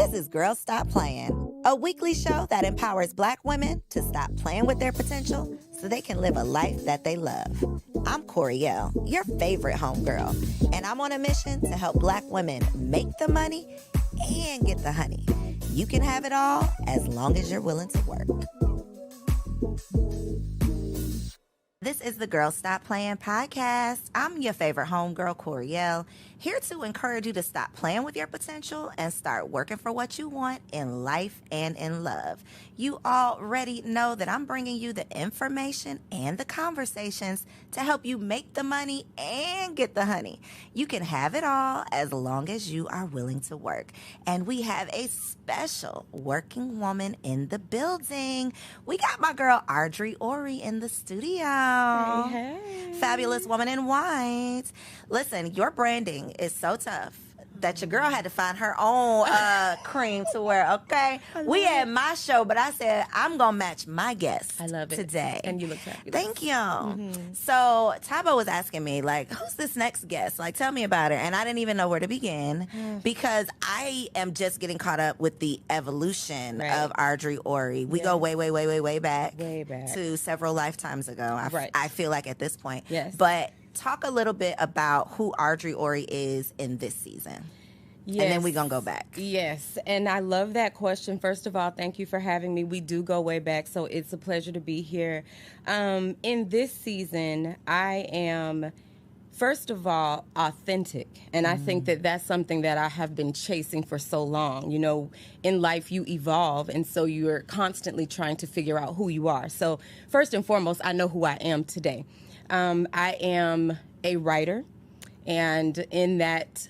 This is Girls Stop Playing, a weekly show that empowers Black women to stop playing with their potential so they can live a life that they love. I'm Coriel, your favorite homegirl, and I'm on a mission to help Black women make the money and get the honey. You can have it all as long as you're willing to work. This is the Girl Stop Playing podcast. I'm your favorite homegirl, Coriel, here to encourage you to stop playing with your potential and start working for what you want in life and in love. You already know that I'm bringing you the information and the conversations to help you make the money and get the honey. You can have it all as long as you are willing to work. And we have a special working woman in the building. We got my girl Audrey Ori in the studio. Hey. Fabulous woman in white. Listen, your branding is so tough that your girl had to find her own cream to wear, okay? We had my show, but I said, I'm going to match my guest I love it. today. And you look fabulous. Thank you. So Tabo was asking me, like, who's this next guest? Like, tell me about her. And I didn't even know where to begin because I am just getting caught up with the evolution of Audrey Ori. We go way, way, way, way, way back. Way back. To several lifetimes ago. I feel like at this point. Yes. But talk a little bit about who Audrey Ori is in this season. Yes. And then we're going to go back. Yes. And I love that question. First of all, thank you for having me. We do go way back, so it's a pleasure to be here. In this season, I am, first of all, authentic. And I think that that's something that I have been chasing for so long. You know, in life, you evolve, and so you're constantly trying to figure out who you are. So first and foremost, I know who I am today. I am a writer. And in that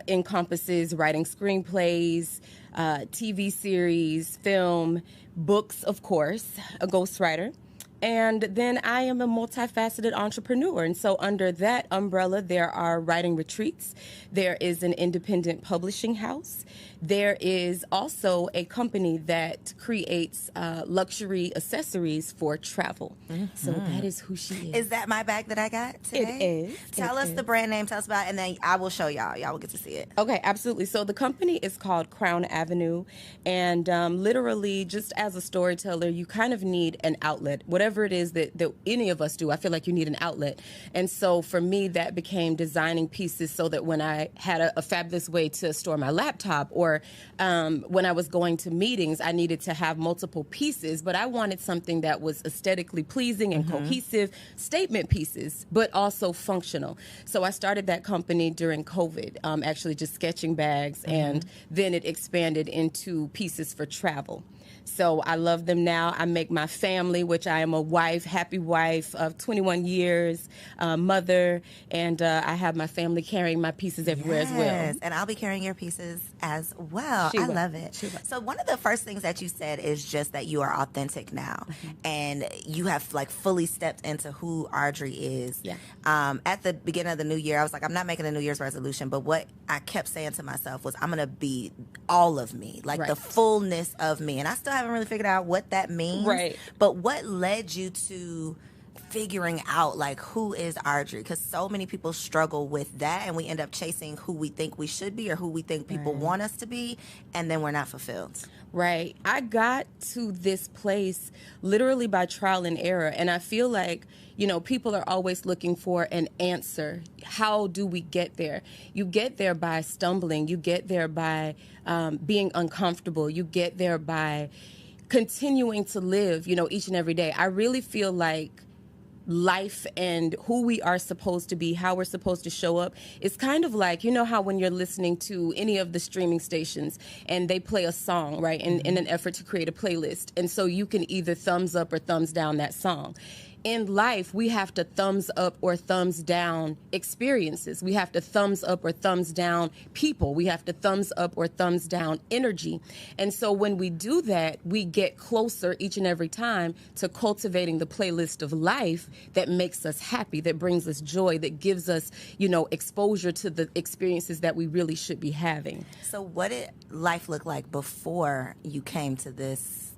encompasses writing screenplays, TV series, film, books, of course, a ghostwriter. And then I am a multifaceted entrepreneur. And so under that umbrella, there are writing retreats. There is an independent publishing house. There is also a company that creates luxury accessories for travel. So that is who she is. Is that my bag that I got today? It is. Tell us the brand name, tell us about it, and then I will show y'all. Y'all will get to see it. Okay, absolutely. So the company is called Crown Avenue, and literally, just as a storyteller, you kind of need an outlet. Whatever it is that any of us do, I feel like you need an outlet. And so for me, that became designing pieces so that when I had a fabulous way to store my laptop, or when I was going to meetings, I needed to have multiple pieces, but I wanted something that was aesthetically pleasing and cohesive, statement pieces, but also functional. So I started that company during COVID, actually just sketching bags, and then it expanded into pieces for travel. So I love them now. I make my family, which I am a wife, happy wife of 21 years, mother, and I have my family carrying my pieces everywhere as well. Yes, and I'll be carrying your pieces as well. I love it. So one of the first things that you said is just that you are authentic now, and you have like fully stepped into who Audrey is. Yeah. At the beginning of the new year, I was like, I'm not making a New Year's resolution, but what I kept saying to myself was, I'm going to be all of me, like the fullness of me. And I still haven't really figured out what that means. Right. But what led you to figuring out like who is Audrey? Because so many people struggle with that, and we end up chasing who we think we should be or who we think people want us to be, and then we're not fulfilled. Right. I got to this place literally by trial and error. And I feel like, you know, people are always looking for an answer. How do we get there? You get there by stumbling. You get there by being uncomfortable. You get there by continuing to live, you know, each and every day. I really feel like life and who we are supposed to be, how we're supposed to show up, it's kind of like, you know how when you're listening to any of the streaming stations and they play a song, right, in an effort to create a playlist, and so you can either thumbs up or thumbs down that song. In life, we have to thumbs up or thumbs down experiences. We have to thumbs up or thumbs down people. We have to thumbs up or thumbs down energy. And so when we do that, we get closer each and every time to cultivating the playlist of life that makes us happy, that brings us joy, that gives us, you know, exposure to the experiences that we really should be having. So what did life look like before you came to this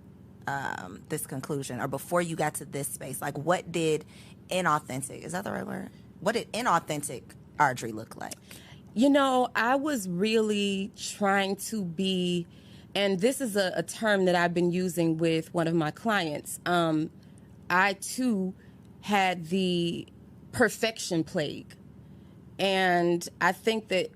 conclusion, or before you got to this space? Like, what did inauthentic, is that the right word? What did inauthentic Audrey look like? You know, I was really trying to be And this is a term that I've been using with one of my clients. I, too, had the perfection plague. And I think that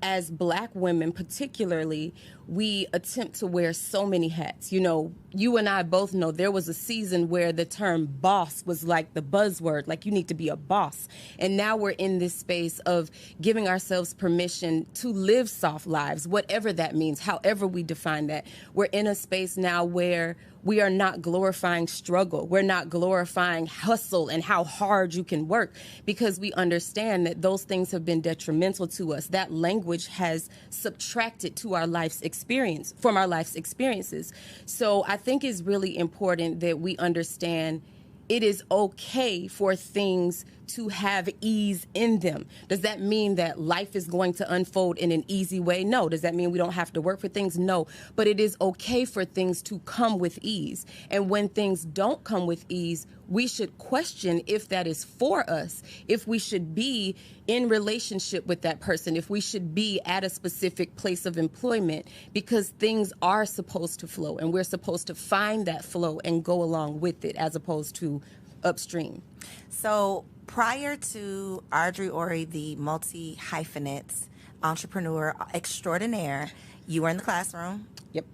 as Black women particularly, we attempt to wear so many hats. You know, you and I both know there was a season where the term boss was like the buzzword, like you need to be a boss. And now we're in this space of giving ourselves permission to live soft lives, whatever that means, however we define that. We're in a space now where we are not glorifying struggle. We're not glorifying hustle and how hard you can work, because we understand that those things have been detrimental to us. That language has subtracted to our life's experience, from our life's experiences. So I think it's really important that we understand it is okay for things to have ease in them. Does that mean that life is going to unfold in an easy way? No. Does that mean we don't have to work for things? No. But it is okay for things to come with ease. And when things don't come with ease, we should question if that is for us, if we should be in relationship with that person, if we should be at a specific place of employment, because things are supposed to flow and we're supposed to find that flow and go along with it as opposed to upstream. So prior to Audrey Ori, the multi-hyphenate entrepreneur extraordinaire, you were in the classroom. Yep.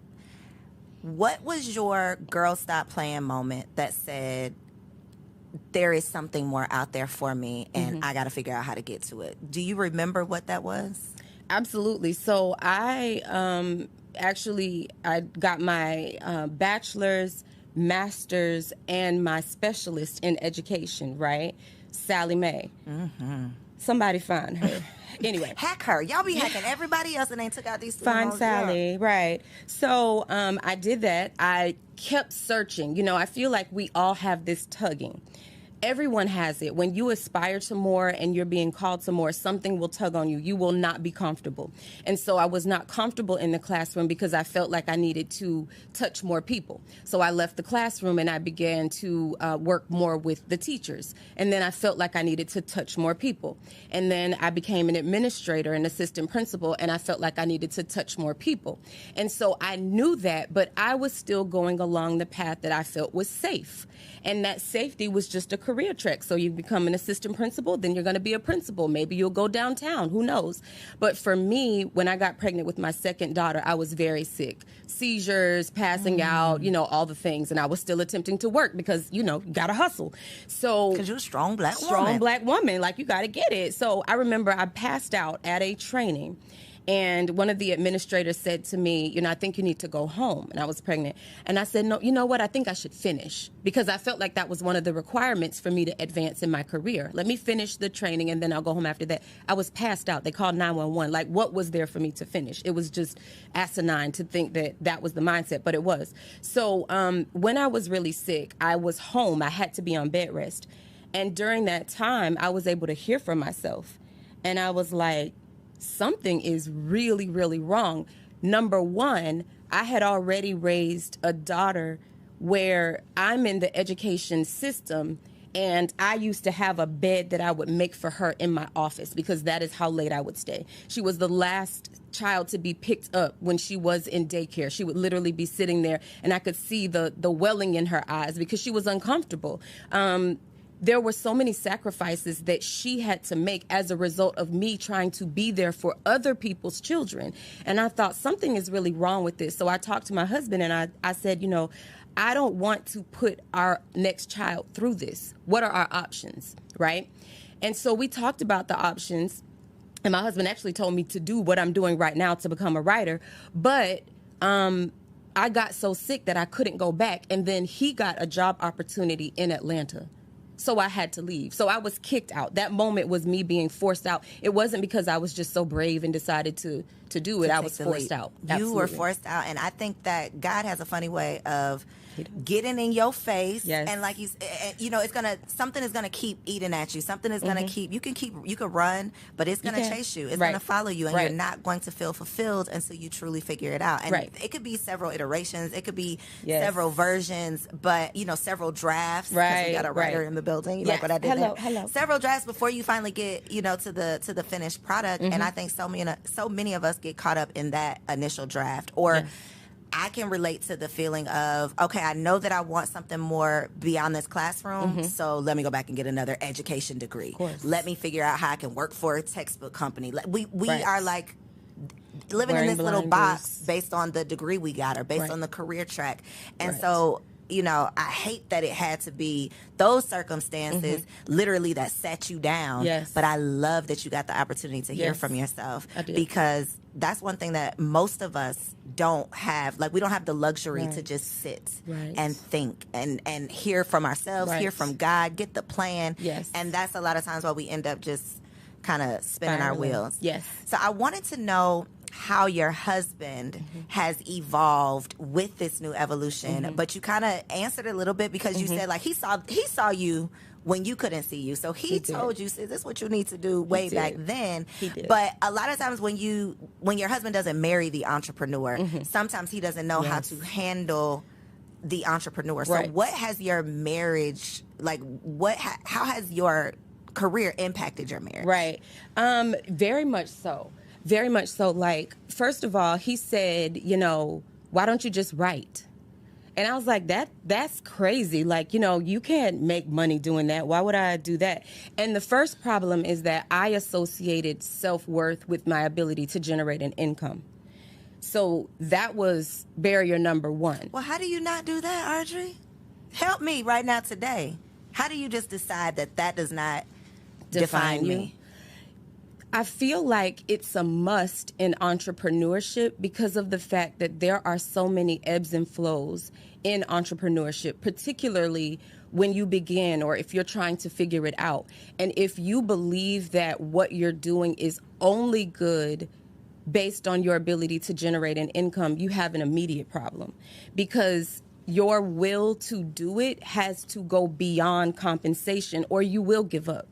What was your girl stop playing moment that said, there is something more out there for me and I got to figure out how to get to it? Do you remember what that was? Absolutely. So I got my bachelor's, master's, and my specialist in education, right? Sallie Mae. Mm-hmm. Somebody find her. Anyway. Hack her. Y'all be hacking everybody else and they took out these Find Sally, yeah. Right. So I did that. I kept searching. You know, I feel like we all have this tugging. Everyone has it. When you aspire to more and you're being called to more, something will tug on you. You will not be comfortable. And so I was not comfortable in the classroom because I felt like I needed to touch more people. So I left the classroom and I began to work more with the teachers. And then I felt like I needed to touch more people. And then I became an administrator, an assistant principal, and I felt like I needed to touch more people. And so I knew that, but I was still going along the path that I felt was safe. And that safety was just a career track. So you become an assistant principal, then you're going to be a principal. Maybe you'll go downtown. Who knows? But for me, when I got pregnant with my second daughter, I was very sick. Seizures, passing out, you know, all the things. And I was still attempting to work because, you know, you got to hustle. So because you're a strong black woman. Strong black woman. Like, you got to get it. So I remember I passed out at a training. And one of the administrators said to me, you know, I think you need to go home. And I was pregnant. And I said, no, you know what? I think I should finish, because I felt like that was one of the requirements for me to advance in my career. Let me finish the training and then I'll go home after that. I was passed out. They called 911. Like, what was there for me to finish? It was just asinine to think that that was the mindset, but it was. So when I was really sick, I was home. I had to be on bed rest. And during that time, I was able to hear from myself. And I was like, something is really, really wrong. Number one, I had already raised a daughter where I'm in the education system, and I used to have a bed that I would make for her in my office because that is how late I would stay. She was the last child to be picked up when she was in daycare. She would literally be sitting there, and I could see the welling in her eyes because she was uncomfortable. There were so many sacrifices that she had to make as a result of me trying to be there for other people's children. And I thought something is really wrong with this. So I talked to my husband and I said, you know, I don't want to put our next child through this. What are our options, right? And so we talked about the options. And my husband actually told me to do what I'm doing right now to become a writer. But I got so sick that I couldn't go back. And then he got a job opportunity in Atlanta. So I had to leave. So I was kicked out. That moment was me being forced out. It wasn't because I was just so brave and decided to do it. I was forced out. You were forced out. And I think that God has a funny way of getting in your face. Yes. And like you know, something is gonna keep eating at you. Something is gonna keep you can run, but it's gonna chase you. It's gonna follow you, and you're not going to feel fulfilled until you truly figure it out. And it could be several iterations, it could be several versions, but you know, several drafts. Because we got a writer in the building. You like what I did there? Hello. Several drafts before you finally get, you know, to the finished product. And I think so many of us get caught up in that initial draft, or I can relate to the feeling of, okay, I know that I want something more beyond this classroom, so let me go back and get another education degree. Of course. Let me figure out how I can work for a textbook company. We Right. are like living Wearing in this little blinders. box based on the degree we got or based Right. on the career track. And Right. so, you know, I hate that it had to be those circumstances literally that set you down. Yes. But I love that you got the opportunity to hear Yes. from yourself, I did. because that's one thing that most of us don't have. Like, we don't have the luxury to Right. just sit Right. and think and hear from ourselves, hear Right. from God, get the plan. Yes. And that's a lot of times why we end up just kind of spinning our Spiraling. wheels. Yes. So I wanted to know how your husband has evolved with this new evolution, but you kind of answered a little bit because you said, like, he saw you when you couldn't see you. So he did. told you, "This is what you need to do" way back did. then. He did. But a lot of times when your husband doesn't marry the entrepreneur, sometimes he doesn't know how Yes. to handle the entrepreneur. So Right. what has your marriage, like, how has your career impacted your marriage? Right. Very much so. Very much so. Like, first of all, he said, you know, why don't you just write? And I was like, that's crazy. Like, you know, you can't make money doing that. Why would I do that? And the first problem is that I associated self-worth with my ability to generate an income. So that was barrier number one. Well, how do you not do that, Audrey? Help me right now today. How do you just decide that does not define you? me? I feel like it's a must in entrepreneurship because of the fact that there are so many ebbs and flows in entrepreneurship, particularly when you begin or if you're trying to figure it out. And if you believe that what you're doing is only good based on your ability to generate an income, you have an immediate problem because your will to do it has to go beyond compensation or you will give up.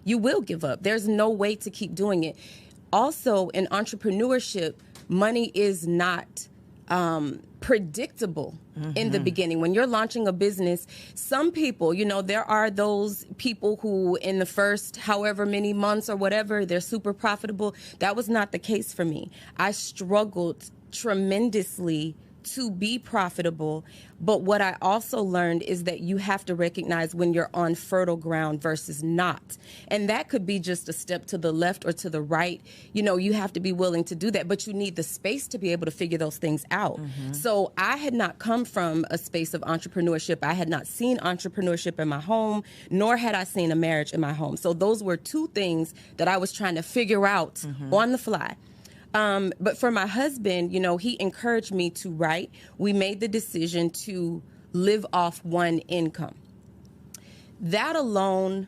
You will give up. There's no way to keep doing it. Also, in entrepreneurship, money is not predictable in the beginning. When you're launching a business, some people, you know, there are those people who in the first however many months or whatever, they're super profitable. That was not the case for me. I struggled tremendously to be profitable. But what I also learned is that you have to recognize when you're on fertile ground versus not. And that could be just a step to the left or to the right. You know, you have to be willing to do that, but you need the space to be able to figure those things out. So I had not come from a space of entrepreneurship. I had not seen entrepreneurship in my home, nor had I seen a marriage in my home. So those were two things that I was trying to figure out on the fly. But for my husband, you know, he encouraged me to write. We made the decision to live off one income. That alone,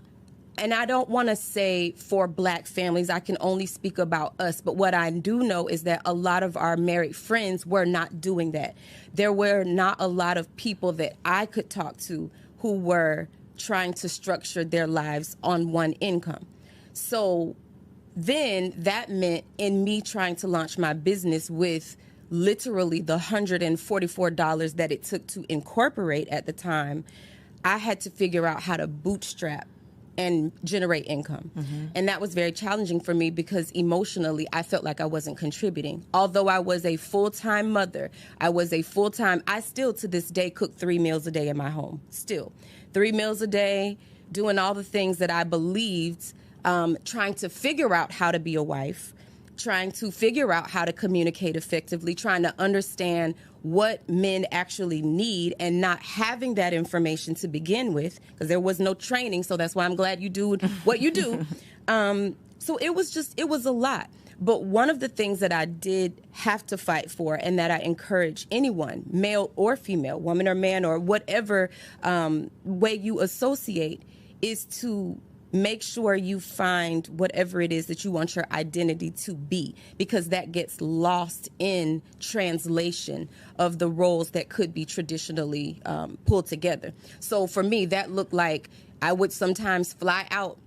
and I don't want to say for Black families, I can only speak about us, but what I do know is that a lot of our married friends were not doing that. There were not a lot of people that I could talk to who were trying to structure their lives on one income. So then that meant in me trying to launch my business with literally the $144 that it took to incorporate at the time, I had to figure out how to bootstrap and generate income. And that was very challenging for me because emotionally I felt like I wasn't contributing. Although I was a full-time mother, I still to this day cook 3 meals a day in my home. Still. 3 meals a day, doing all the things that I believed, trying to figure out how to be a wife, trying to figure out how to communicate effectively, trying to understand what men actually need and not having that information to begin with because there was no training. So that's why I'm glad you do what you do. So it was a lot. But one of the things that I did have to fight for and that I encourage anyone, male or female, woman or man or whatever way you associate, is to make sure you find whatever it is that you want your identity to be, because that gets lost in translation of the roles that could be traditionally pulled together. So for me, that looked like I would sometimes fly out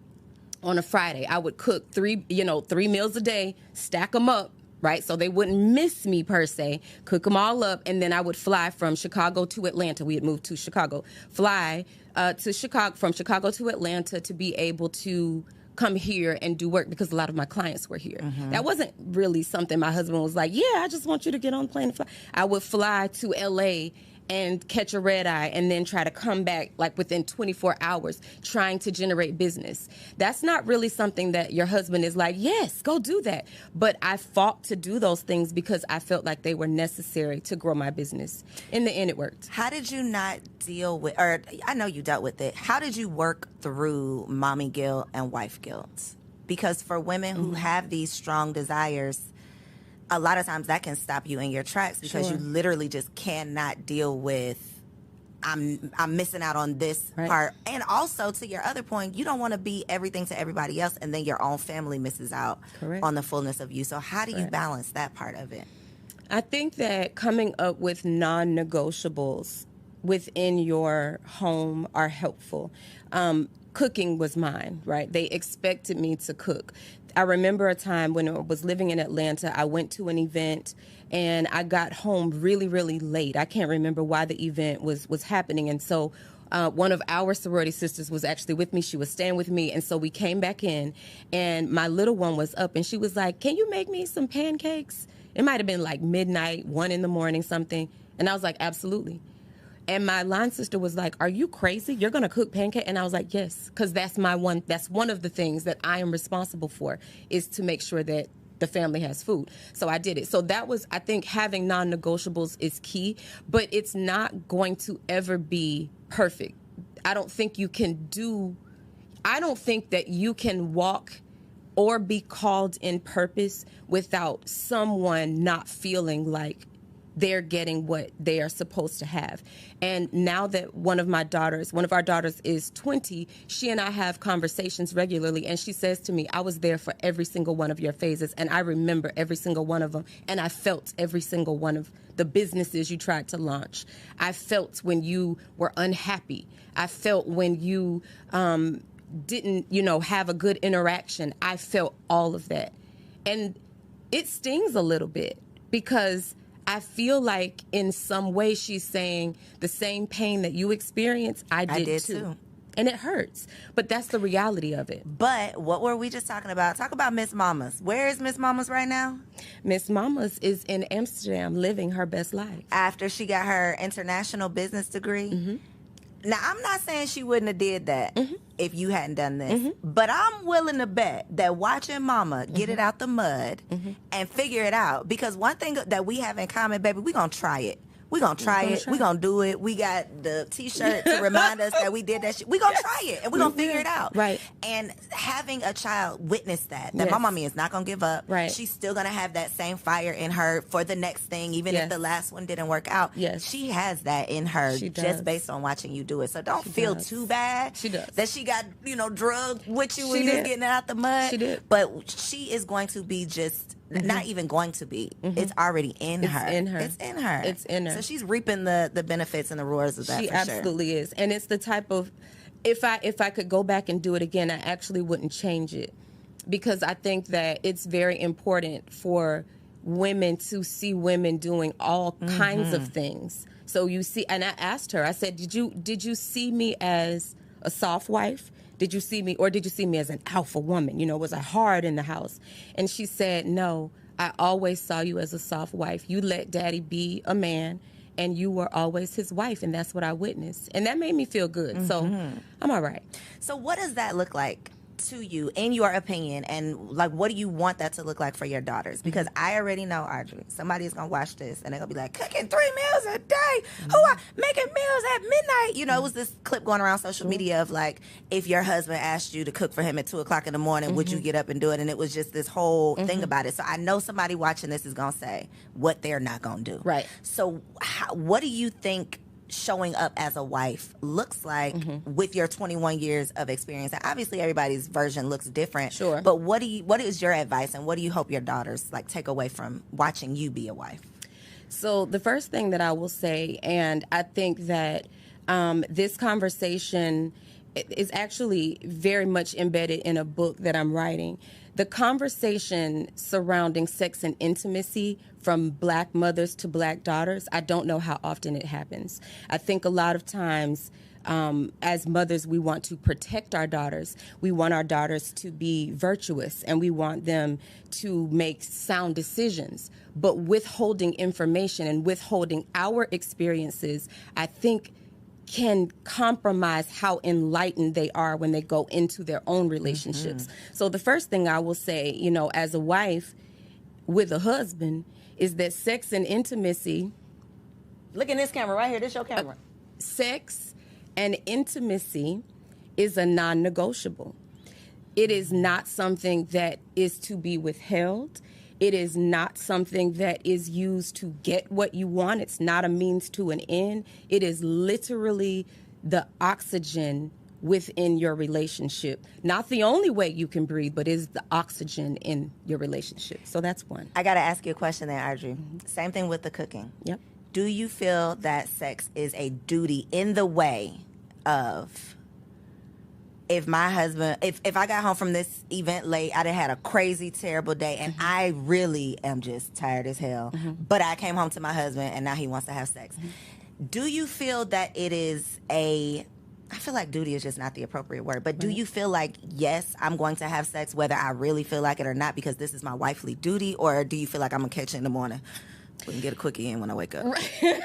on a Friday. I would cook 3 meals a day, stack them up, right? So they wouldn't miss me per se, cook them all up, and then I would fly from Chicago to Atlanta. We had moved to Chicago. Fly to Chicago, from Chicago to Atlanta to be able to come here and do work because a lot of my clients were here. That wasn't really something my husband was like, yeah, I just want you to get on the plane and fly. I would fly to LA and catch a red eye and then try to come back like within 24 hours trying to generate business. That's not really something that your husband is like, yes, go do that. But I fought to do those things because I felt like they were necessary to grow my business. In the end, it worked. How did you not deal with, or I know you dealt with it, how did you work through mommy guilt and wife guilt? Because for women who have these strong desires, a lot of times that can stop you in your tracks because you literally just cannot deal with I'm missing out on this part. And also, to your other point, you don't want to be everything to everybody else and then your own family misses out on the fullness of you. So how do you balance that part of it? I think that coming up with non-negotiables within your home are helpful. Cooking was mine, right? They expected me to cook. I remember a time when I was living in Atlanta, I went to an event and I got home really, really late. I can't remember why the event was happening. And so one of our sorority sisters was actually with me. She was staying with me. And so we came back in and my little one was up and she was like, can you make me some pancakes? It might have been like midnight, 1 a.m, something. And I was like, absolutely. And my line sister was like, are you crazy? You're going to cook pancake? And I was like, yes, because that's one of the things that I am responsible for is to make sure that the family has food. So I did it. So that was, I think having non-negotiables is key, but it's not going to ever be perfect. I don't think that you can walk or be called in purpose without someone not feeling like they're getting what they are supposed to have. And now that one of our daughters is 20, she and I have conversations regularly, and she says to me, I was there for every single one of your phases, and I remember every single one of them, and I felt every single one of the businesses you tried to launch. I felt when you were unhappy. I felt when you didn't, have a good interaction. I felt all of that. And it stings a little bit because I feel like in some way she's saying the same pain that you experienced, I did too. And it hurts. But that's the reality of it. But what were we just talking about? Talk about Miss Mamas. Where is Miss Mamas right now? Miss Mamas is in Amsterdam living her best life. After she got her international business degree? Now, I'm not saying she wouldn't have did that if you hadn't done this, but I'm willing to bet that watching Mama get it out the mud and figure it out, because one thing that we have in common, baby, we gonna try it. We're going to try it. We're going to do it. We got the T-shirt to remind us that we did that shit. We're going to try it, and we're going to figure it out. Right. And having a child witness that my mommy is not going to give up. Right. She's still going to have that same fire in her for the next thing, even if the last one didn't work out. Yes. She has that in her just based on watching you do it. So don't feel too bad that she got, drugged with you when you was getting it out the mud. She did. But she is going to be just... not even going to be. It's already in her. It's in her. It's in her. It's in her. So she's reaping the benefits and the rewards of that. She absolutely is. And it's the type of, if I could go back and do it again, I actually wouldn't change it, because I think that it's very important for women to see women doing all kinds of things. So you see, and I asked her, I said, did you see me as a soft wife? Did you see me, or did you see me as an alpha woman? Was I hard in the house? And she said, no, I always saw you as a soft wife. You let daddy be a man, and you were always his wife, and that's what I witnessed. And that made me feel good. So I'm all right. So what does that look like to you, in your opinion, and what do you want that to look like for your daughters? Because I already know, Audrey, somebody's gonna watch this and they're gonna be like, cooking 3 meals a day, who are making meals at midnight? It was this clip going around social media of if your husband asked you to cook for him at 2:00 in the morning, would you get up and do it? And it was just this whole thing about it. So I know somebody watching this is gonna say what they're not gonna do. Right. So what do you think showing up as a wife looks like with your 21 years of experience? And obviously everybody's version looks different. Sure. But what is your advice, and what do you hope your daughters take away from watching you be a wife? So the first thing that I will say, and I think that this conversation is actually very much embedded in a book that I'm writing. the conversation surrounding sex and intimacy from black mothers to black daughters, I don't know how often it happens. I think a lot of times as mothers, we want to protect our daughters. We want our daughters to be virtuous, and we want them to make sound decisions. But withholding information and withholding our experiences, I think, can compromise how enlightened they are when they go into their own relationships. Mm-hmm. So the first thing I will say, you know, as a wife with a husband, is that sex and intimacy... Look in this camera right here. This your camera. Sex and intimacy is a non-negotiable. It is not something that is to be withheld. It is not something that is used to get what you want. It's not a means to an end. It is literally the oxygen within your relationship. Not the only way you can breathe, but is the oxygen in your relationship. So that's one. I got to ask you a question there, Audrey. Mm-hmm. Same thing with the cooking. Yep. Do you feel that sex is a duty in the way of... If my husband, if I got home from this event late, I'd have had a crazy, terrible day, and mm-hmm. I really am just tired as hell, mm-hmm. but I came home to my husband, and now he wants to have sex. Mm-hmm. Do you feel that it is I feel like duty is just not the appropriate word, but do you feel like, yes, I'm going to have sex whether I really feel like it or not because this is my wifely duty, or do you feel like I'm going to catch it in the morning? We can get a quickie in when I wake up. Right.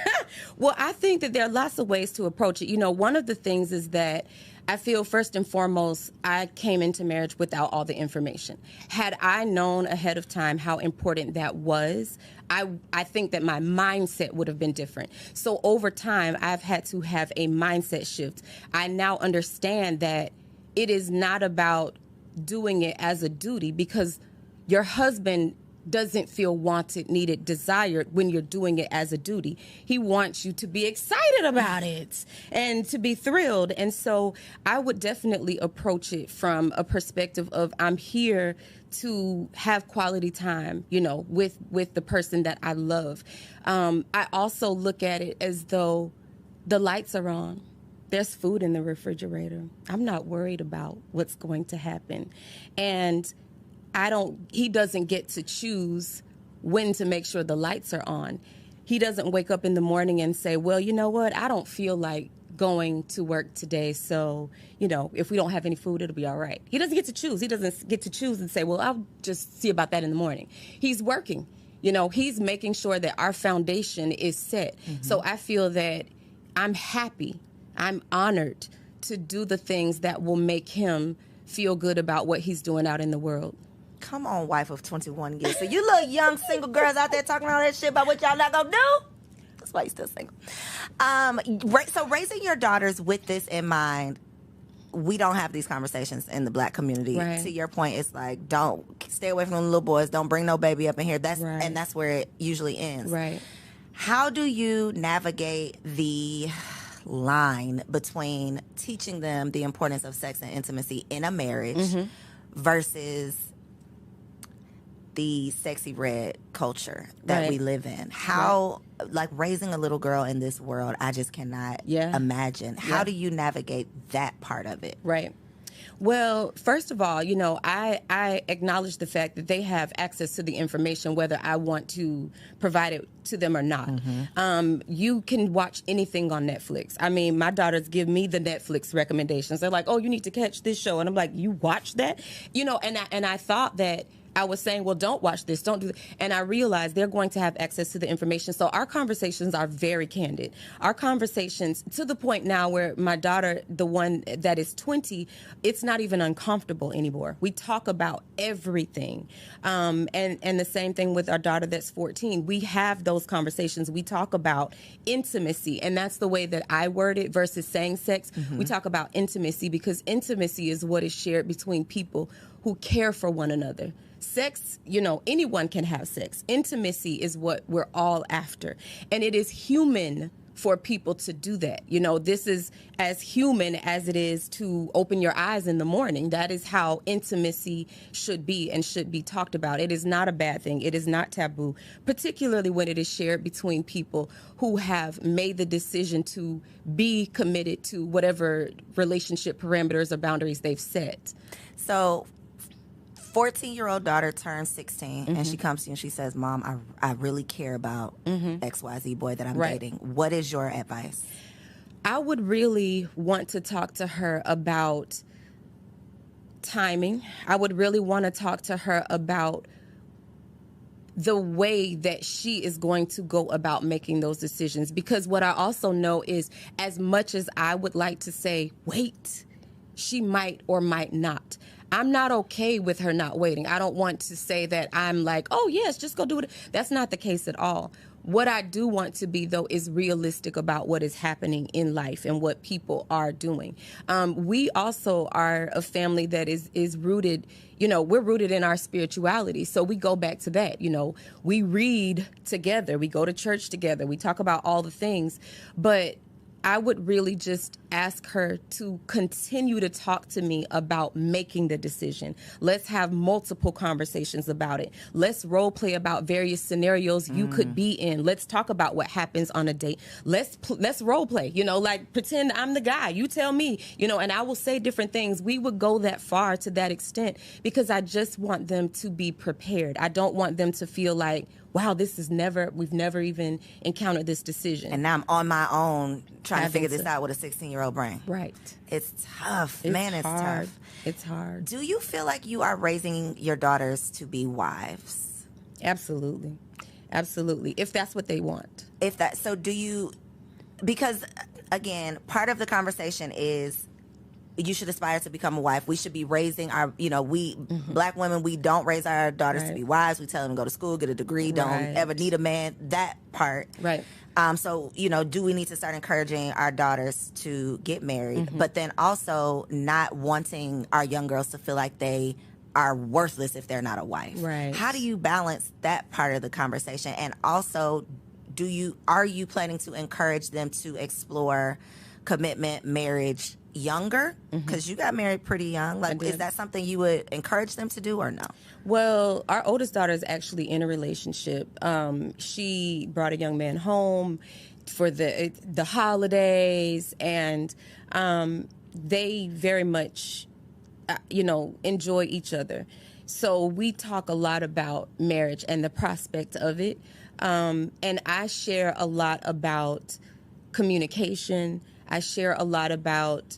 Well, I think that there are lots of ways to approach it. You know, one of the things is that I feel first and foremost, I came into marriage without all the information. Had I known ahead of time how important that was, I think that my mindset would have been different. So over time, I've had to have a mindset shift. I now understand that it is not about doing it as a duty because your husband doesn't feel wanted, needed, desired when you're doing it as a duty. He wants you to be excited about it and to be thrilled. And so I would definitely approach it from a perspective of I'm here to have quality time, you know, with the person that I love. I also look at it as though the lights are on. There's food in the refrigerator. I'm not worried about what's going to happen. And he doesn't get to choose when to make sure the lights are on. He doesn't wake up in the morning and say, well, you know what? I don't feel like going to work today. So, you know, if we don't have any food, it'll be all right. He doesn't get to choose. He doesn't get to choose and say, well, I'll just see about that in the morning. He's working. You know, he's making sure that our foundation is set. Mm-hmm. So I feel that I'm happy, I'm honored to do the things that will make him feel good about what he's doing out in the world. Come on, wife of 21 years. So you little young single girls out there talking all that shit about what y'all not gonna do? That's why you still single. So raising your daughters with this in mind, we don't have these conversations in the black community. Right. To your point, it's like, don't stay away from the little boys. Don't bring no baby up in here. And that's where it usually ends. Right. How do you navigate the line between teaching them the importance of sex and intimacy in a marriage mm-hmm. versus the sexy red culture that we live in? How, like, raising a little girl in this world, I just cannot imagine. How do you navigate that part of it? Right. Well, first of all, you know, I acknowledge the fact that they have access to the information, whether I want to provide it to them or not. Mm-hmm. You can watch anything on Netflix. I mean, my daughters give me the Netflix recommendations. They're like, oh, you need to catch this show. And I'm like, you watch that? You know, and I thought that I was saying, well, don't watch this, don't do that. And I realized they're going to have access to the information. So our conversations are very candid. Our conversations, to the point now where my daughter, the one that is 20, it's not even uncomfortable anymore. We talk about everything. And the same thing with our daughter that's 14. We have those conversations. We talk about intimacy, and that's the way that I word it versus saying sex. Mm-hmm. We talk about intimacy because intimacy is what is shared between people who care for one another. Sex, you know, anyone can have sex. Intimacy is what we're all after. And it is human for people to do that. You know, this is as human as it is to open your eyes in the morning. That is how intimacy should be and should be talked about. It is not a bad thing. It is not taboo, particularly when it is shared between people who have made the decision to be committed to whatever relationship parameters or boundaries they've set. So 14-year-old daughter turns 16 and she comes to you and she says, Mom, I really care about XYZ boy that I'm dating. What is your advice? I would really want to talk to her about timing. I would really want to talk to her about the way that she is going to go about making those decisions. Because what I also know is, as much as I would like to say, wait, she might or might not. I'm not okay with her not waiting. I don't want to say that I'm like, oh, yes, just go do it. That's not the case at all. What I do want to be, though, is realistic about what is happening in life and what people are doing. We also are a family that is rooted, we're rooted in our spirituality. So we go back to that. We read together. We go to church together. We talk about all the things. But I would really just ask her to continue to talk to me about making the decision. Let's have multiple conversations about it. Let's role play about various scenarios you could be in. Let's talk about what happens on a date. Let's role play, like pretend I'm the guy. You tell me, and I will say different things. We would go that far to that extent because I just want them to be prepared. I don't want them to feel like, wow, we've never even encountered this decision. And now I'm on my own trying to figure this out with a 16-year-old brain. Right. It's tough. It's hard. tough. It's hard. Do you feel like you are raising your daughters to be wives? Absolutely. Absolutely. If that's what they want. So do you, because again, part of the conversation is, you should aspire to become a wife. We should be raising our, Black women, we don't raise our daughters to be wives. We tell them to go to school, get a degree, don't ever need a man, that part. Right. So, do we need to start encouraging our daughters to get married, but then also not wanting our young girls to feel like they are worthless if they're not a wife? Right. How do you balance that part of the conversation? And also, are you planning to encourage them to explore commitment, marriage younger? Because you got married pretty young. Like, is that something you would encourage them to do or no? Well, our oldest daughter is actually in a relationship. She brought a young man home for the holidays, and they very much, enjoy each other. So we talk a lot about marriage and the prospect of it. And I share a lot about communication. I share a lot about,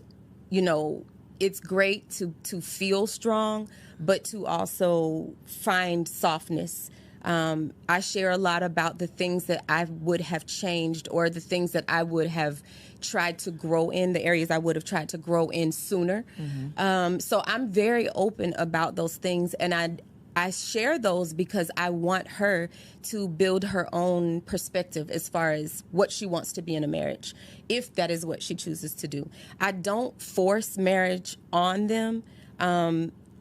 it's great to feel strong, but to also find softness. I share a lot about the things that I would have changed, or the things that I would have tried to grow in, the areas I would have tried to grow in sooner. So I'm very open about those things, and I share those because I want her to build her own perspective as far as what she wants to be in a marriage, if that is what she chooses to do. I don't force marriage on them.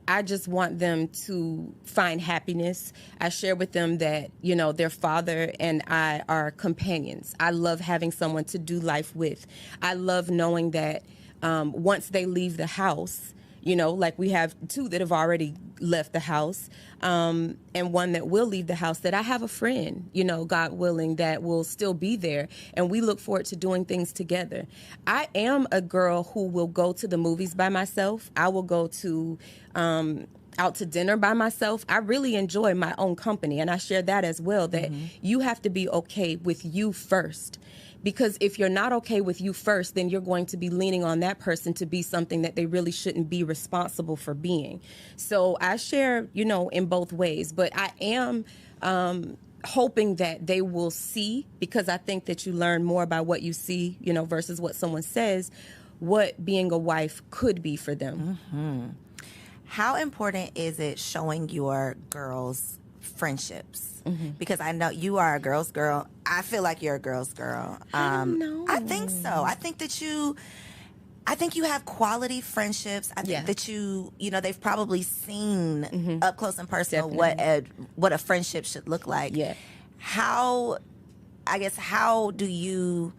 I just want them to find happiness. I share with them that, their father and I are companions. I love having someone to do life with. I love knowing that once they leave the house, like we have two that have already left the house, and one that will leave the house, that I have a friend, God willing, that will still be there. And we look forward to doing things together. I am a girl who will go to the movies by myself. I will go to out to dinner by myself. I really enjoy my own company. And I share that as well, that you have to be okay with you first. Because if you're not okay with you first, then you're going to be leaning on that person to be something that they really shouldn't be responsible for being. So I share, in both ways. But I am hoping that they will see, because I think that you learn more by what you see, versus what someone says, what being a wife could be for them. How important is it showing your girls friendships? Because I know you are a girl's girl. I feel like you're a girl's girl. I know. I think so. I think you have quality friendships. I think that they've probably seen up close and personal what a friendship should look like. Yeah. How do you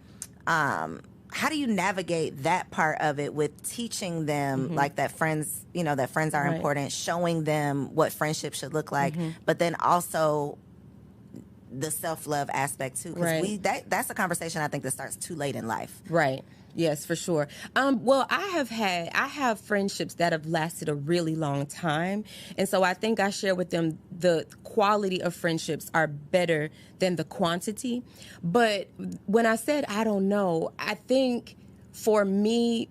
navigate that part of it with teaching them like that friends are important, showing them what friendship should look like, but then also the self-love aspect too, because Right. that's a conversation I think that starts too late in life. Right. Yes, for sure. Well, I have friendships that have lasted a really long time, and so I think I share with them the quality of friendships are better than the quantity. But when I said I don't know, I think for me,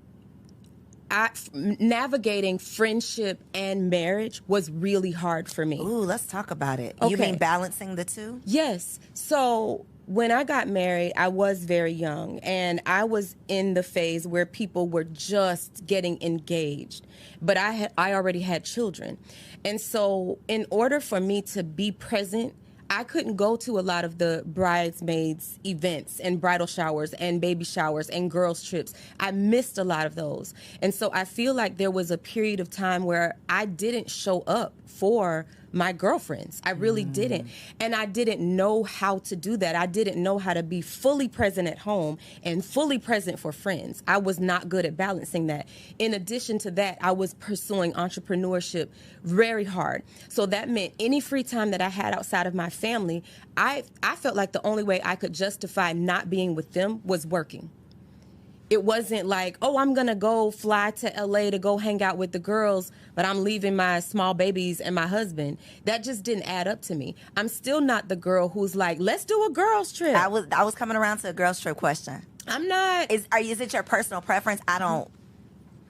navigating friendship and marriage was really hard for me. Ooh, let's talk about it. You Okay. mean balancing the two? Yes. So when I got married, I was very young, and I was in the phase where people were just getting engaged, but I already had children. And so in order for me to be present, I couldn't go to a lot of the bridesmaids events and bridal showers and baby showers and girls trips. I missed a lot of those. And so I feel like there was a period of time where I didn't show up for my girlfriends. I really didn't. And I didn't know how to do that. I didn't know how to be fully present at home and fully present for friends. I was not good at balancing that. In addition to that, I was pursuing entrepreneurship very hard. So that meant any free time that I had outside of my family, I felt like the only way I could justify not being with them was working. It wasn't like, oh, I'm going to go fly to LA to go hang out with the girls, but I'm leaving my small babies and my husband. That just didn't add up to me. I'm still not the girl who's like, let's do a girls trip. I was coming around to a girls trip question. I'm not. Is it your personal preference? I don't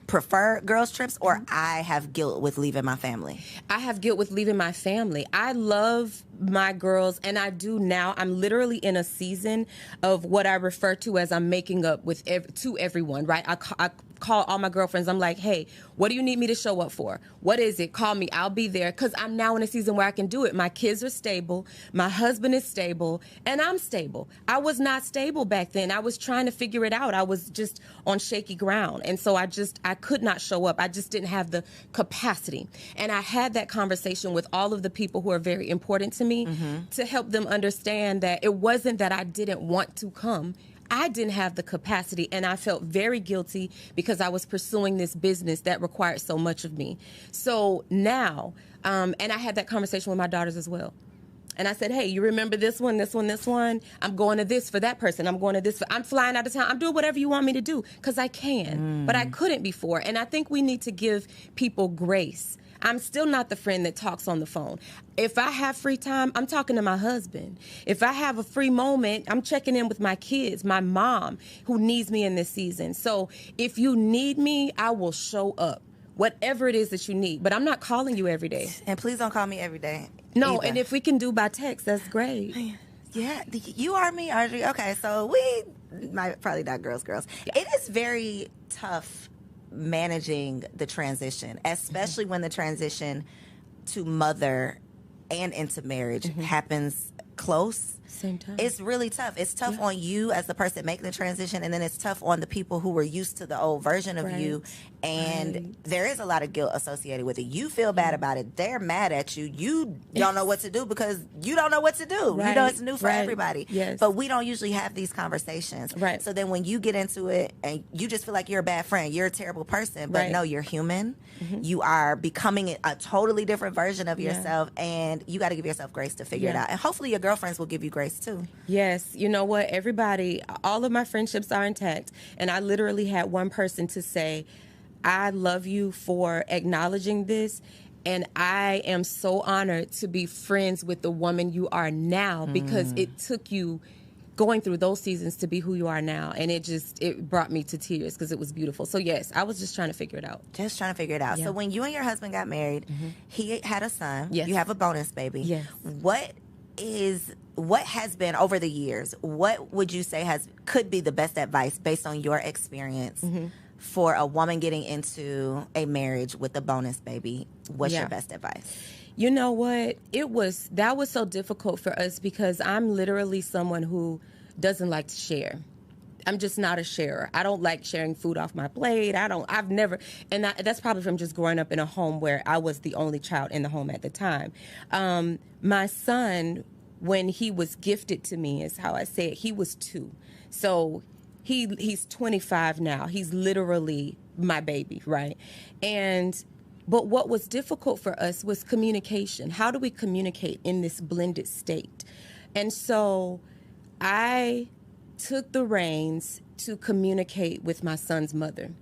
prefer girls trips, or I have guilt with leaving my family. I have guilt with leaving my family. I love my girls, and I do now. I'm literally in a season of what I refer to as I'm making up with to everyone, right? I call all my girlfriends. I'm like, hey, what do you need me to show up for? What is it? Call me. I'll be there, because I'm now in a season where I can do it. My kids are stable. My husband is stable, and I'm stable. I was not stable back then. I was trying to figure it out. I was just on shaky ground. And so I could not show up. I just didn't have the capacity. And I had that conversation with all of the people who are very important to me to help them understand that it wasn't that I didn't want to come. I didn't have the capacity, and I felt very guilty because I was pursuing this business that required so much of me. So now, and I had that conversation with my daughters as well. And I said, hey, you remember this one, this one, this one? I'm going to this for that person. I'm going to this. I'm flying out of town. I'm doing whatever you want me to do, because I can. But I couldn't before. And I think we need to give people grace. I'm still not the friend that talks on the phone. If I have free time, I'm talking to my husband. If I have a free moment, I'm checking in with my kids, my mom, who needs me in this season. So if you need me, I will show up, whatever it is that you need. But I'm not calling you every day. And please don't call me every day. No, either. and if we can do by text, that's great. Yeah, you are me, Audrey. Okay, so we might probably not girls. Yeah. It is very tough managing the transition, especially when the transition to mother and into marriage happens close. Same time. It's really tough. It's tough on you as the person making the transition, and then it's tough on the people who were used to the old version of you. And there is a lot of guilt associated with it. You feel bad about it. They're mad at you. You don't know what to do because you don't know what to do. Right. You know, it's new for everybody. Yes. But we don't usually have these conversations. Right. So then when you get into it and you just feel like you're a bad friend, you're a terrible person. But no, you're human. You are becoming a totally different version of yourself, and you got to give yourself grace to figure it out. And hopefully your girlfriends will give you grace too. Yes. You know what? Everybody, all of my friendships are intact. And I literally had one person to say, I love you for acknowledging this. And I am so honored to be friends with the woman you are now, because it took you going through those seasons to be who you are now. And it brought me to tears because it was beautiful. So yes, I was just trying to figure it out. Just trying to figure it out. Yeah. So when you and your husband got married, he had a son. Yes. You have a bonus baby. Yes. What has been over the years, what would you say could be the best advice based on your experience for a woman getting into a marriage with a bonus baby? What's your best advice? You know what? That was so difficult for us because I'm literally someone who doesn't like to share. I'm just not a sharer. I don't like sharing food off my plate. I've never, and that's probably from just growing up in a home where I was the only child in the home at the time. My son, when he was gifted to me, is how I say it, he was 2. So he's 25 now. He's literally my baby, right? But what was difficult for us was communication. How do we communicate in this blended state? And so I took the reins to communicate with my son's mother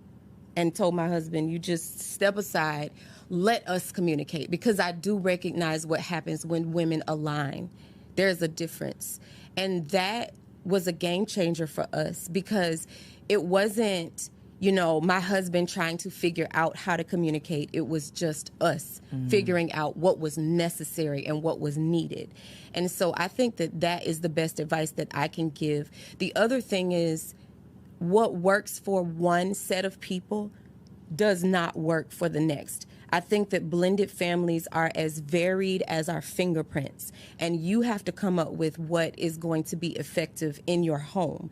and told my husband, you just step aside, let us communicate, because I do recognize what happens when women align. There's a difference. And that was a game changer for us, because it wasn't, my husband trying to figure out how to communicate. It was just us figuring out what was necessary and what was needed. And so I think that is the best advice that I can give. The other thing is, what works for one set of people does not work for the next. I think that blended families are as varied as our fingerprints, and you have to come up with what is going to be effective in your home.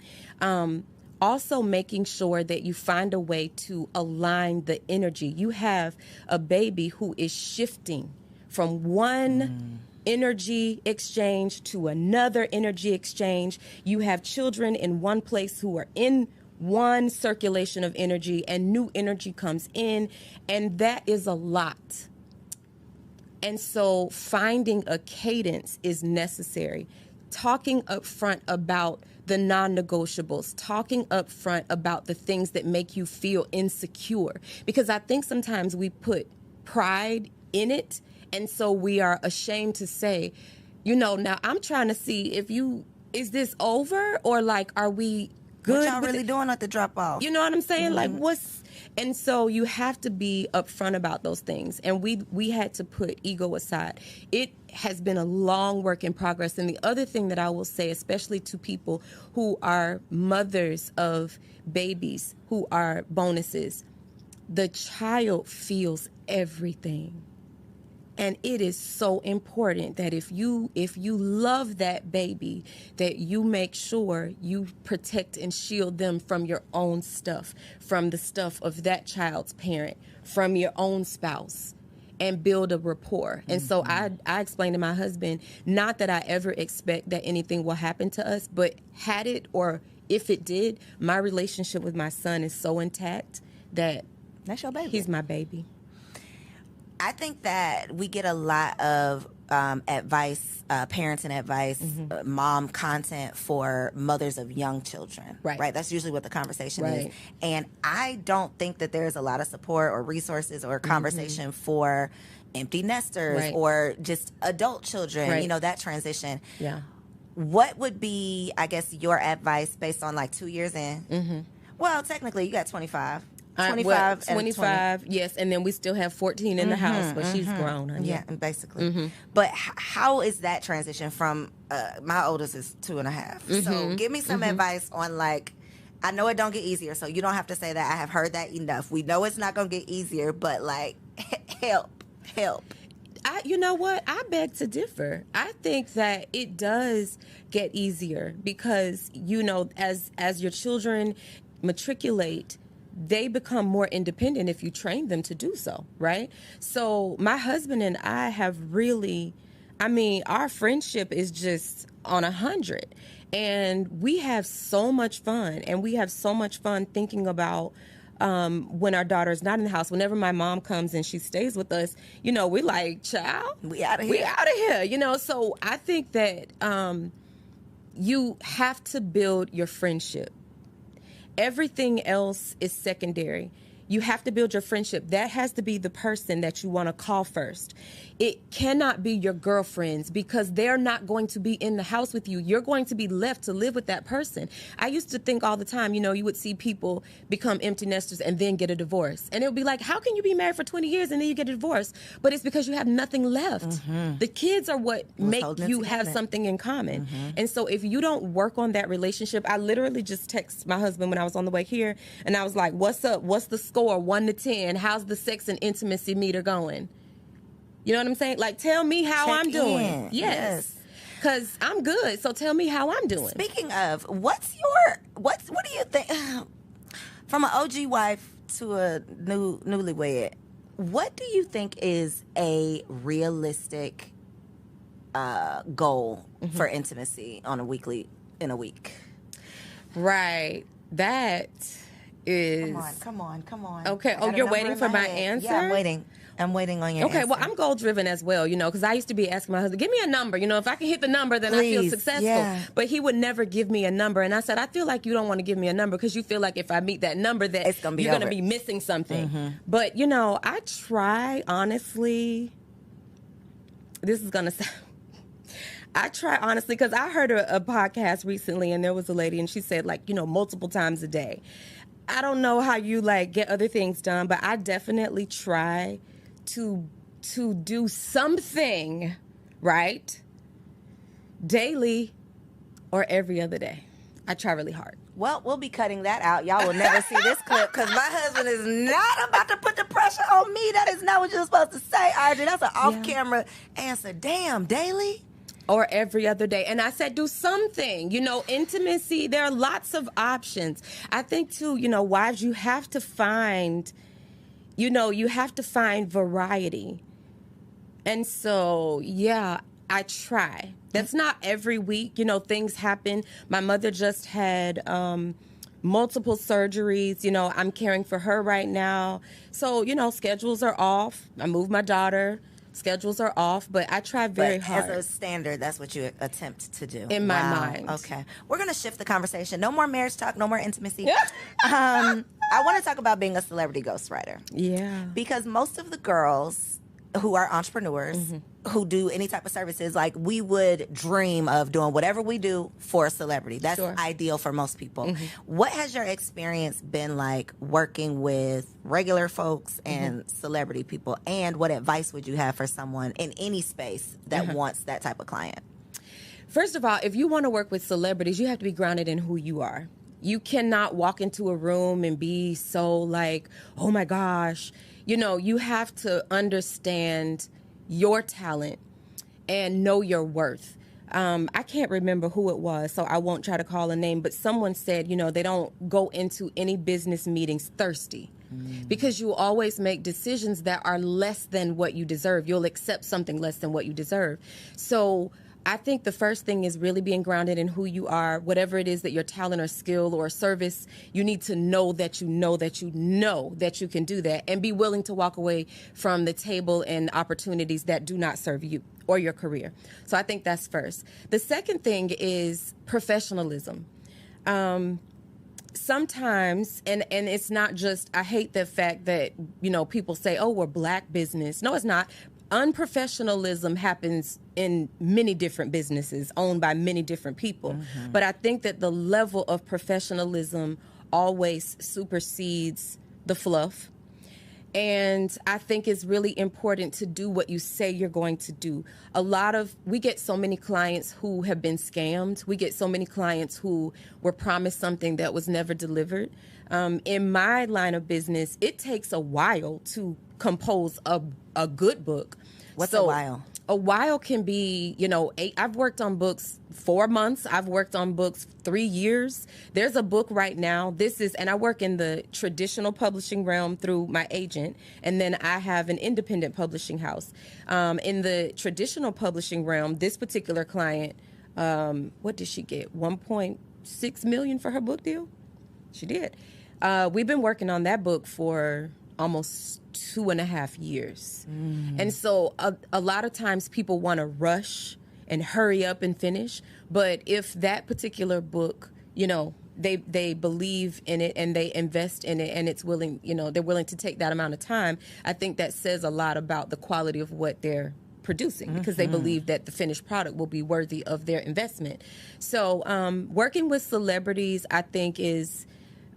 Also, making sure that you find a way to align the energy. You have a baby who is shifting from one energy exchange to another energy exchange. You have children in one place who are in one circulation of energy, and new energy comes in, and that is a lot. And so finding a cadence is necessary. Talking up front about the non-negotiables, talking up front about the things that make you feel insecure, because I think sometimes we put pride in it, and so we are ashamed to say, now I'm trying to see is this over, or like, are we good? What y'all really doing at the drop off? You know what I'm saying? Like, and so you have to be upfront about those things. And we had to put ego aside. It has been a long work in progress. And the other thing that I will say, especially to people who are mothers of babies who are bonuses, the child feels everything. And it is so important that if you love that baby, that you make sure you protect and shield them from your own stuff, from the stuff of that child's parent, from your own spouse, and build a rapport. And so I explained to my husband, not that I ever expect that anything will happen to us, but had it, or if it did, my relationship with my son is so intact that that's your baby. He's my baby. I think that we get a lot of advice, parenting advice, mom content for mothers of young children. Right. That's usually what the conversation is. And I don't think that there's a lot of support or resources or conversation for empty nesters or just adult children, that transition. Yeah. What would be, I guess, your advice based on like 2 years in? Well, technically, you got 25. 25 25, yes, and then we still have 14 in the house, but she's grown. Honey. Yeah, basically. But how is that transition from, my oldest is 2.5. So give me some advice on, like, I know it don't get easier, so you don't have to say that. I have heard that enough. We know it's not going to get easier, but, like, help. You know what? I beg to differ. I think that it does get easier because, as your children matriculate, they become more independent if you train them to do so, right? So my husband and I have really, our friendship is just on 100. And we have so much fun. And we have so much fun thinking about when our daughter's not in the house. Whenever my mom comes and she stays with us, we like, child, we out of here. We out of here, So I think that you have to build your friendship. Everything else is secondary. You have to build your friendship. That has to be the person that you want to call first. It cannot be your girlfriends because they're not going to be in the house with you. You're going to be left to live with that person. I used to think all the time, you would see people become empty nesters and then get a divorce. And it would be like, how can you be married for 20 years and then you get a divorce? But it's because you have nothing left. The kids are what make you have something in common. And so if you don't work on that relationship, I literally just texted my husband when I was on the way here and I was like, what's up? What's the score? 1 to 10. How's the sex and intimacy meter going? You know what I'm saying? Like, tell me how I'm doing. Yes. Because I'm good. So tell me how I'm doing. Speaking of, what do you think, from an OG wife to a newlywed, what do you think is a realistic goal for intimacy in a week? Right. That is... Come on. Okay. Oh, you're waiting for my answer? Yeah, I'm waiting. I'm waiting on your Okay, answer. well, I'm goal driven as well, because I used to be asking my husband, give me a number. If I can hit the number, then I feel Please, successful. yeah. But he would never give me a number. And I said, I feel like you don't want to give me a number because you feel like if I meet that number that It's gonna be you're going to over. be missing something. But, I try, honestly, this is going to sound... I try, honestly, because I heard a podcast recently, and there was a lady, and she said, multiple times a day. I don't know how you, get other things done, but I definitely try to do something, right, daily or every other day. I try really hard. Well, we'll be cutting that out. Y'all will never see this clip because my husband is not about to put the pressure on me. That is not what you're supposed to say, Audrey. That's an off-camera answer. Damn, daily? Or every other day. And I said, do something. Intimacy, there are lots of options. I think, too, wives, you have to find, variety. And so, yeah, I try. That's not every week. Things happen. My mother just had multiple surgeries. I'm caring for her right now. So, schedules are off. I moved my daughter. Schedules are off, but I try very hard. As a standard, that's what you attempt to do. In my mind. Okay. We're going to shift the conversation. No more marriage talk, no more intimacy. I want to talk about being a celebrity ghostwriter. Yeah. Because most of the girls who are entrepreneurs, who do any type of services, we would dream of doing whatever we do for a celebrity. That's ideal for most people. What has your experience been like working with regular folks and celebrity people? And what advice would you have for someone in any space that wants that type of client? First of all, if you want to work with celebrities, you have to be grounded in who you are. You cannot walk into a room and be so oh my gosh. You have to understand your talent and know your worth. I can't remember who it was, so I won't try to call a name, but someone said, they don't go into any business meetings thirsty because you always make decisions that are less than what you deserve. You'll accept something less than what you deserve. So I think the first thing is really being grounded in who you are, whatever it is that your talent or skill or service, you need to know that you know that you know that you can do that and be willing to walk away from the table and opportunities that do not serve you or your career. So I think that's first. The second thing is professionalism. Sometimes, and it's not just, I hate the fact that, people say, oh, we're black business. No, it's not. Unprofessionalism happens in many different businesses owned by many different people. But I think that the level of professionalism always supersedes the fluff. And I think it's really important to do what you say you're going to do. We get so many clients who have been scammed. We get so many clients who were promised something that was never delivered. In my line of business, it takes a while to compose a good book. What's a while? A while can be, I've worked on books 4 months. I've worked on books 3 years. There's a book right now. And I work in the traditional publishing realm through my agent. And then I have an independent publishing house. In the traditional publishing realm, this particular client, what did she get? $1.6 million for her book deal? She did. We've been working on that book for almost 2.5 years. And so a lot of times people want to rush and hurry up and finish. But if that particular book, they believe in it and they invest in it and it's willing, they're willing to take that amount of time, I think that says a lot about the quality of what they're producing because they believe that the finished product will be worthy of their investment. So working with celebrities, I think is...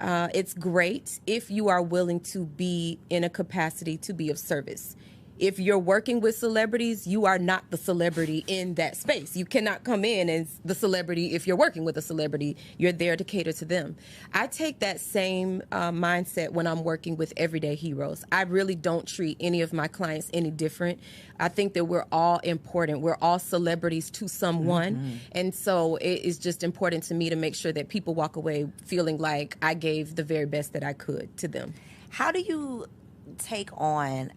it's great if you are willing to be in a capacity to be of service. If you're working with celebrities, you are not the celebrity in that space. You cannot come in as the celebrity if you're working with a celebrity. You're there to cater to them. I take that same mindset when I'm working with everyday heroes. I really don't treat any of my clients any different. I think that we're all important. We're all celebrities to someone. And so it is just important to me to make sure that people walk away feeling like I gave the very best that I could to them. How do you take on...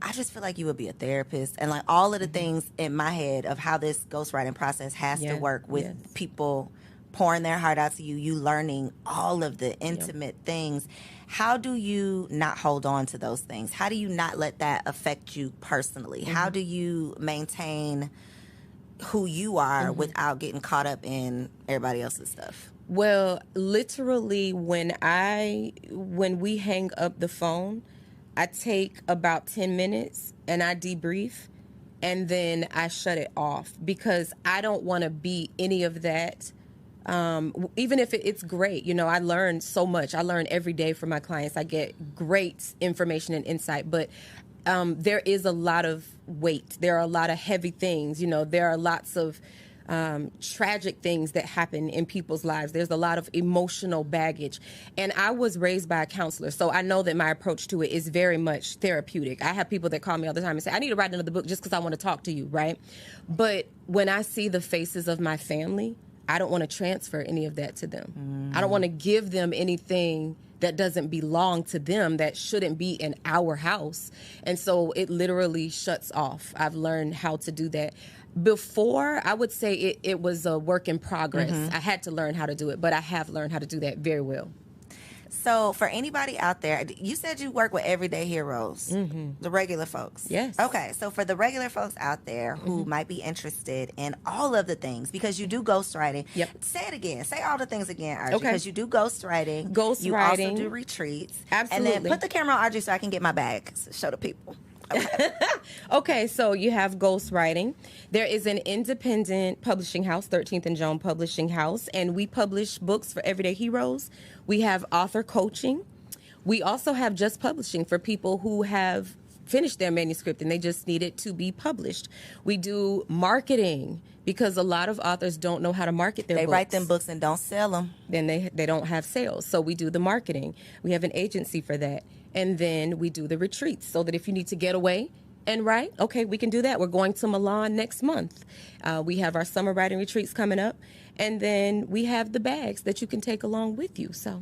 I just feel like you would be a therapist and all of the things in my head of how this ghostwriting process has to work with people pouring their heart out to you, you learning all of the intimate things. How do you not hold on to those things? How do you not let that affect you personally? How do you maintain who you are without getting caught up in everybody else's stuff? Well, literally, when we hang up the phone, I take about 10 minutes and I debrief, and then I shut it off because I don't want to be any of that. Even if it's great, you know, I learn so much. I learn every day from my clients. I get great information and insight, but there is a lot of weight. There are a lot of heavy things. You know, there are lots of tragic things that happen in people's lives. There's a lot of emotional baggage. And I was raised by a counselor, so I know that my approach to it is very much therapeutic. I have people that call me all the time and say, I need to write another book just because I want to talk to you, right? But when I see the faces of my family, I don't want to transfer any of that to them. I don't want to give them anything that doesn't belong to them, that shouldn't be in our house. And so it literally shuts off. I've learned how to do that. Before, I would say it was a work in progress. I had to learn how to do it, but I have learned how to do that very well. So for anybody out there, you said you work with everyday heroes, the regular folks. Yes. Okay, so for the regular folks out there who might be interested in all of the things, because you do ghostwriting. Yep. Say it again. Say all the things again, Arjy, Okay. because you do ghostwriting. Ghostwriting. You also do retreats. Absolutely. And then put the camera on Arjy so I can get my bag. Show the people. Okay, so you have ghostwriting. There is an independent publishing house, 13th and Joan Publishing House, and we publish books for everyday heroes. We have author coaching. We also have just publishing for people who have finished their manuscript and they just need it to be published. We do marketing because a lot of authors don't know how to market their books. They write them books and don't sell them. Then they don't have sales. So we do the marketing. We have an agency for that. And then we do the retreats so that if you need to get away and write, okay, we can do that. We're going to Milan next month. We have our summer writing retreats coming up. And then we have the bags that you can take along with you. So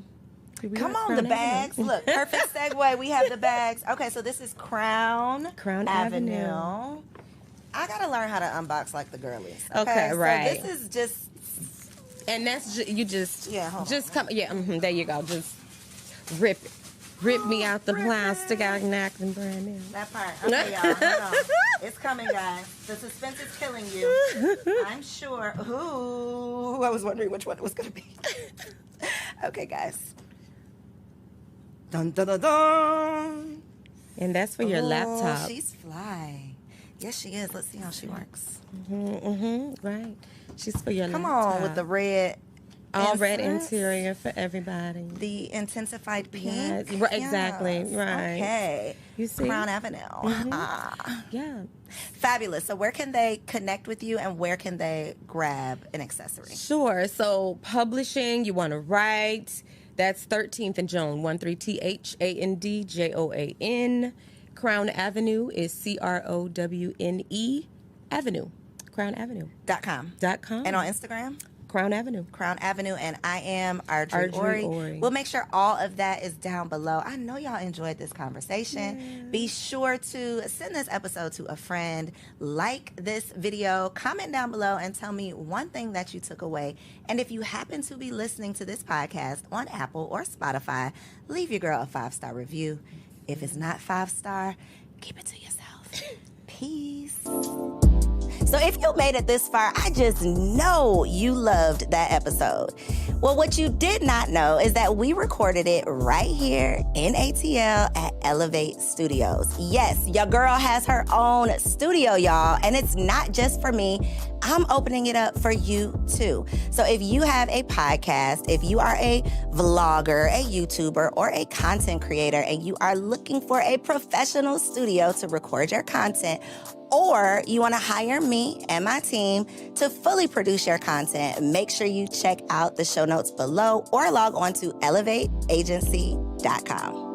come on, the bags. Look, perfect segue. We have the bags. Okay, so this is Crown Avenue. I got to learn how to unbox like the girlies. Okay, right. So this is just... And that's you just... Yeah, hold just come... Yeah, there you go. Just rip it. Rip me out the plastic, I can act and brand new. That part. Okay, y'all. Hold on. It's coming, guys. The suspense is killing you. I'm sure. Ooh, I was wondering which one it was going to be. Okay, guys. Dun, dun, dun, dun. And that's for your laptop. She's fly. Yes, she is. Let's see how she works. Right. She's for your laptop. Come on with the red. All red interior for everybody. The intensified pink. Yes, right, exactly. Yes. Right. Okay. You see? Crown Avenue. Yeah. Fabulous. So where can they connect with you and where can they grab an accessory? Sure. So publishing, you want to write. That's 13th and Joan, 13THANDJOAN. Crown Avenue is CROWNE Avenue. Crown Avenue. .com. And on Instagram? Crown Avenue. Crown Avenue, and I am Arjy Ori. We'll make sure all of that is down below. I know y'all enjoyed this conversation. Yeah. Be sure to send this episode to a friend, like this video, comment down below, and tell me one thing that you took away. And if you happen to be listening to this podcast on Apple or Spotify, leave your girl a 5-star review. If it's not 5-star, keep it to yourself. Peace. So if you made it this far, I just know you loved that episode. Well, what you did not know is that we recorded it right here in ATL at Elevate Studios. Yes, your girl has her own studio, y'all, and it's not just for me. I'm opening it up for you too. So if you have a podcast, if you are a vlogger, a YouTuber, or a content creator, and you are looking for a professional studio to record your content, or you want to hire me and my team to fully produce your content, make sure you check out the show notes below or log on to elevateagency.com.